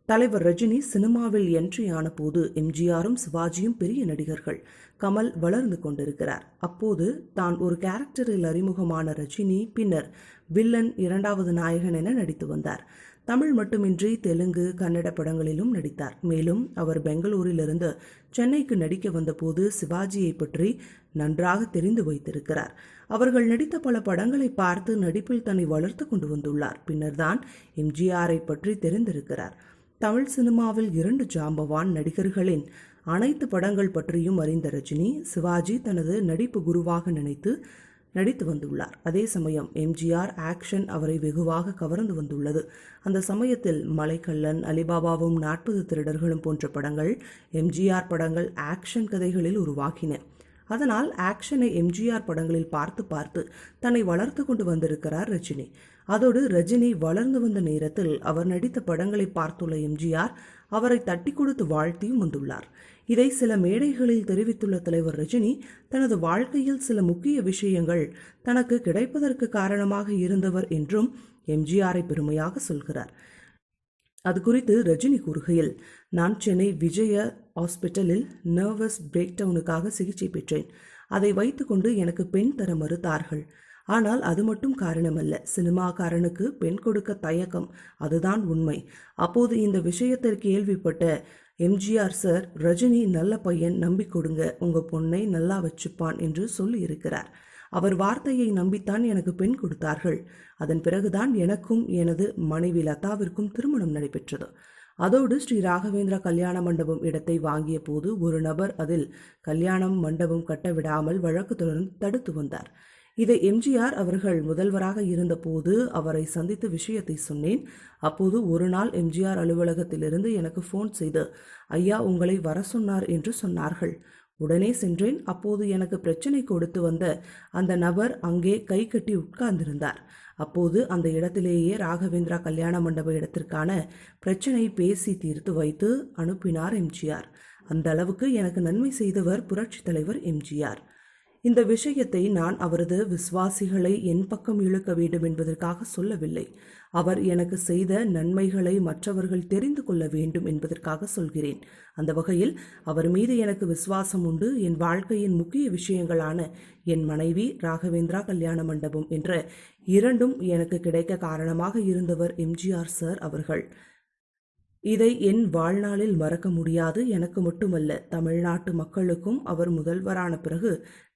தலைவர் ரஜினி சினிமாவில் என்ட்ரி ஆன போது எம்ஜிஆரும் சிவாஜியும் பெரிய நடிகர்கள். கமல் வளர்ந்து கொண்டிருக்கிறார். அப்போது தான் ஒரு கேரக்டரில் அறிமுகமான ரஜினி பின்னர் வில்லன், இரண்டாவது நாயகன் என நடித்து வந்தார். தமிழ் மட்டுமின்றி தெலுங்கு, கன்னட படங்களிலும் நடித்தார். மேலும் அவர் பெங்களூரிலிருந்து சென்னைக்கு நடிக்க வந்தபோது சிவாஜியை பற்றி நன்றாக தெரிந்து வைத்திருக்கிறார். அவர்கள் நடித்த பல படங்களை பார்த்து நடிப்பில் தன்னை வளர்த்து கொண்டு வந்துள்ளார். பின்னர் தான் எம்ஜிஆரை பற்றி தெரிந்திருக்கிறார். தமிழ் சினிமாவில் 2 ஜாம்பவான் நடிகர்களின் அனைத்து படங்கள் பற்றியும் அறிந்த ரஜினி, சிவாஜி தனது நடிப்பு குருவாக நினைத்து நடித்து வந்துள்ளார். அதே சமயம் எம்ஜிஆர் ஆக்ஷன் அவரை வெகுவாக கவர்ந்து வந்துள்ளது. அந்த சமயத்தில் மலைக்கல்லன், அலிபாபாவும் 40 திருடர்களும் போன்ற படங்கள் எம்ஜிஆர் படங்கள் ஆக்ஷன் கதைகளில் உருவாகின. அதனால் ஆக்ஷனை எம்ஜிஆர் படங்களில் பார்த்து பார்த்து தன்னை வளர்த்து கொண்டு வந்திருக்கிறார் ரஜினி. அதோடு ரஜினி வளர்ந்து வந்த நேரத்தில் அவர் நடித்த படங்களை பார்த்துள்ள எம்ஜிஆர் அவரை தட்டி கொடுத்து வாழ்த்தியும் வந்துள்ளார். இதை சில மேடைகளில் தெரிவித்துள்ள தலைவர் ரஜினி, தனது வாழ்க்கையில் சில முக்கிய விஷயங்கள் தனக்கு கிடைப்பதற்கு காரணமாக இருந்தவர் என்றும் எம்ஜிஆரை பெருமையாக சொல்கிறார். அது குறித்து ரஜினி கூறுகையில், நான் சென்னை விஜய ஹாஸ்பிட்டலில் நர்வஸ் பிரேக் டவுனுக்காக சிகிச்சை பெற்றேன். அதை வைத்துக்கொண்டு எனக்கு பெண் தர மறுத்தார்கள். ஆனால் அது மட்டும் காரணமல்ல, சினிமாக்காரனுக்கு பெண் கொடுக்க தயக்கம், அதுதான் உண்மை. அப்போது இந்த விஷயத்தை கேள்விப்பட்ட எம்ஜிஆர் சார், ரஜினி நல்ல பையன், நம்பி கொடுங்க, உங்க பொண்ணை நல்லா வச்சுப்பான் என்று சொல்லி இருக்கிறார். அவர் வார்த்தையை நம்பித்தான் எனக்கு பெண் கொடுத்தார்கள். அதன் பிறகுதான் எனக்கும் எனது மனைவி லதாவிற்கும் திருமணம் நடைபெற்றது. அதோடு ஸ்ரீ ராகவேந்திரா கல்யாண மண்டபம் இடத்தை வாங்கிய போது ஒரு நபர் அதில் கல்யாணம் மண்டபம் கட்ட விடாமல் வழக்கு தொடர்ந்து தடுத்து வந்தார். இதை எம்ஜிஆர் அவர்கள் முதல்வராக இருந்த போது அவரை சந்தித்து விஷயத்தை சொன்னேன். அப்போது ஒரு நாள் எம்ஜிஆர் அலுவலகத்திலிருந்து எனக்கு ஃபோன் செய்து, ஐயா உங்களை வர சொன்னார் என்று சொன்னார்கள். உடனே சென்றேன். அப்போது எனக்கு பிரச்சனை கொடுத்து வந்த அந்த நபர் அங்கே கை கட்டி உட்கார்ந்திருந்தார். அப்போது அந்த இடத்திலேயே ராகவேந்திரா கல்யாண மண்டப இடத்திற்கான பிரச்சனை பேசி தீர்த்து வைத்து அனுப்பினார் எம்ஜிஆர். அந்த அளவுக்கு எனக்கு நன்மை செய்தவர் புரட்சி தலைவர் எம்ஜிஆர். இந்த விஷயத்தை நான் அவரது விசுவாசிகளை என் பக்கம் இழுக்க வேண்டும் என்பதற்காக சொல்லவில்லை. அவர் எனக்கு செய்த நன்மைகளை மற்றவர்கள் தெரிந்து கொள்ள வேண்டும் என்பதற்காக சொல்கிறேன். அந்த வகையில் அவர் மீது எனக்கு விசுவாசம் உண்டு. என் வாழ்க்கையின் முக்கிய விஷயங்களான என் மனைவி, ராகவேந்திரா கல்யாண மண்டபம் என்ற 2ம் எனக்கு கிடைக்க காரணமாக இருந்தவர் எம்ஜிஆர் சார் அவர்கள். இதை என் வாழ்நாளில் மறக்க முடியாது. எனக்கு மட்டுமல்ல, தமிழ்நாட்டு மக்களுக்கும் அவர் முதல்வரான பிறகு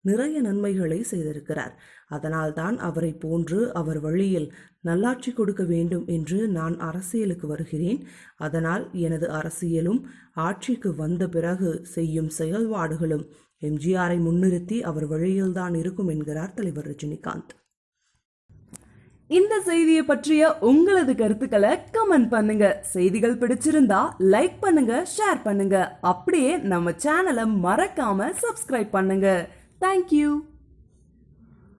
நிறைய நன்மைகளை செய்திருக்கிறார். அதனால்தான் அவரை போன்று அவர் வழியில் நல்லாட்சி கொடுக்க வேண்டும் என்று நான் அரசியலுக்கு வருகிறேன். அதனால் எனது அரசியலும் ஆட்சிக்கு வந்த பிறகு செய்யும் செயல்பாடுகளும் எம்ஜிஆரை முன்னிறுத்தி அவர் வழியில்தான் இருக்கும் என்கிறார் தலைவர் ரஜினிகாந்த். இந்த செய்தியை பற்றிய உங்களது கருத்துக்களை கமெண்ட் பண்ணுங்க. செய்திகள் பிடிச்சிருந்தா லைக் பண்ணுங்க, ஷேர் பண்ணுங்க. அப்படியே நம்ம சேனலை மறக்காம சப்ஸ்கிரைப் பண்ணுங்க. தேங்க்யூ.